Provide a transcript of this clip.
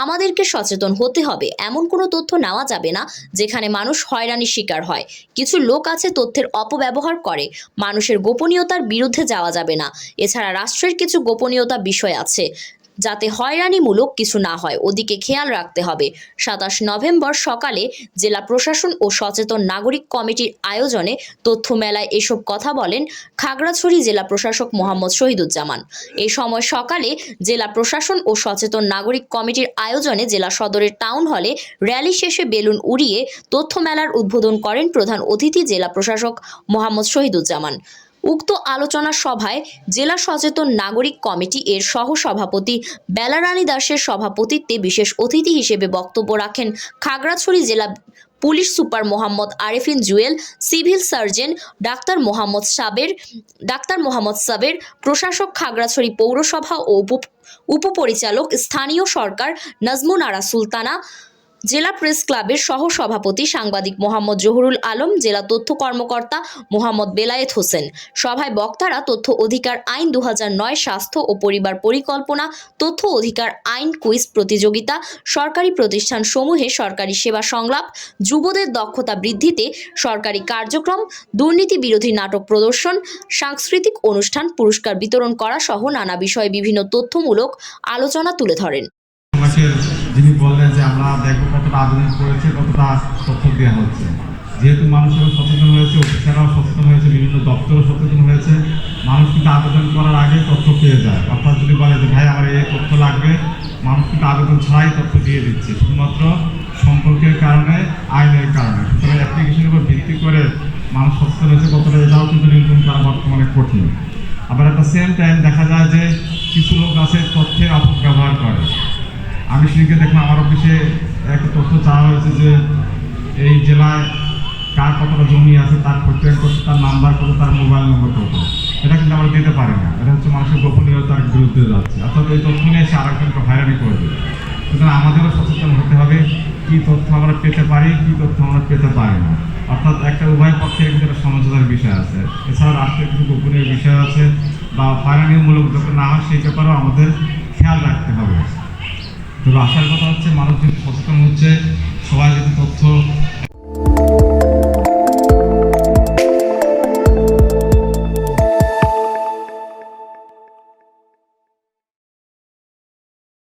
আমাদেরকে সচেতন হতে হবে। এমন কোনো তথ্য নেওয়া যাবে না যেখানে মানুষ হয়রানির শিকার হয়। কিছু লোক আছে তথ্যের অপব্যবহার করে। মানুষের গোপনীয়তার বিরুদ্ধে যাওয়া যাবে না। এছাড়া রাষ্ট্রের কিছু গোপনীয়তা বিষয় আছে যাতে হয়রানিমূলক কিছু না হয়, ওদিকে খেয়াল রাখতে হবে। 27 নভেম্বর সকালে জেলা প্রশাসন ও সচেতন নাগরিক কমিটির আয়োজনে তথ্য মেলায় এসব কথা বলেন খাগড়াছড়ি জেলা প্রশাসক মোহাম্মদ শহীদুজ্জামান। এই সময় সকালে জেলা প্রশাসন ও সচেতন নাগরিক কমিটির আয়োজনে জেলা সদরের টাউন হলে র্যালি শেষে বেলুন উড়িয়ে তথ্য মেলার উদ্বোধন করেন প্রধান অতিথি জেলা প্রশাসক মোহাম্মদ শহীদুজ্জামান। উক্ত আলোচনা সভায় জেলা সচেতন নাগরিক কমিটি এর সহ সভাপতি বেলারানী দাসের সভাপতিত্বে বিশেষ অতিথি হিসেবে বক্তব্য রাখেন খাগড়াছড়ি জেলা police super Mohammad Arefin Jewel, civil surgeon doctor Mohammad Saber, প্রশাসক খাগড়াছড়ি পৌরসভা ও উপপরিচালক স্থানীয় সরকার নাজমুন আরা সুলতানা, জেলা প্রেস ক্লাবের সহ সভাপতি সাংবাদিক মোহাম্মদ জহুরুল আলম, জেলা তথ্য কর্মকর্তা মোহাম্মদ বেলায়েত হোসেন। সভায় বক্তারা তথ্য অধিকার আইন 2009, স্বাস্থ্য ও পরিবার পরিকল্পনা, তথ্য অধিকার আইন কুইজ প্রতিযোগিতা, সরকারি প্রতিষ্ঠান সমূহে সরকারি সেবা সংলাপ, যুবদের দক্ষতা বৃদ্ধিতে সরকারি কার্যক্রম, দুর্নীতি বিরোধী নাটক প্রদর্শন, সাংস্কৃতিক অনুষ্ঠান, পুরস্কার বিতরণ করা সহ নানা বিষয়ে বিভিন্ন তথ্যমূলক আলোচনা তুলে ধরেন। যিনি বললেন যে আমরা দেখবো কতটা আবেদন করেছে, কতটা তথ্য দেওয়া হচ্ছে। যেহেতু মানুষেরা সচেতন হয়েছে, অফিসাররাও সচেতন হয়েছে, বিভিন্ন দপ্তরও সচেতন হয়েছে, মানুষ কিন্তু আবেদন করার আগে তথ্য পেয়ে যায়। অর্থাৎ যদি বলে যে ভাই আমার এই তথ্য লাগবে, মানুষ কিন্তু আবেদন ছাড়াই তথ্য দিয়ে দিচ্ছে, শুধুমাত্র সম্পর্কের কারণে, আইনের কারণে। সুতরাং অ্যাপ্লিকেশনের উপর ভিত্তি করে মানুষ সচেতন হয়েছে কতটা, এটাও কিন্তু নিয়ন্ত্রণ করা বর্তমানে কঠিন। আবার একটা সেম টাইম দেখা যায় যে কিছু লোক আছে তথ্যের অপব্যবহার করে। আমি সেদিকে দেখলাম আমার অফিসে একটা তথ্য চাওয়া হয়েছে যে এই জেলায় কার কতটা জমি আছে, তার খতিয়ান কত, তার নাম্বার কত, তার মোবাইল নম্বর কত। এটা কিন্তু আমরা দিতে পারি না। এটা হচ্ছে মানুষের গোপনীয়তার বিরুদ্ধে যাচ্ছে। অর্থাৎ এই তথ্য নিয়ে এসে আরেকজনকে হয়রানি করে দেবে। সুতরাং আমাদেরও সচেতন হতে হবে কী তথ্য আমরা পেতে পারি, কী তথ্য আমরা পেতে পারি না। অর্থাৎ একটা উভয় পক্ষের কিন্তু একটা সমঝোতার বিষয় আছে। এছাড়া রাষ্ট্রের কিছু গোপনীয় বিষয় আছে বা হয়রানিমূলক যাতে না হয় সেই ব্যাপারেও আমাদের খেয়াল রাখতে হবে। তবে আসার কথা হচ্ছে মানুষ যেহেতু সচেতন হচ্ছে, সবাই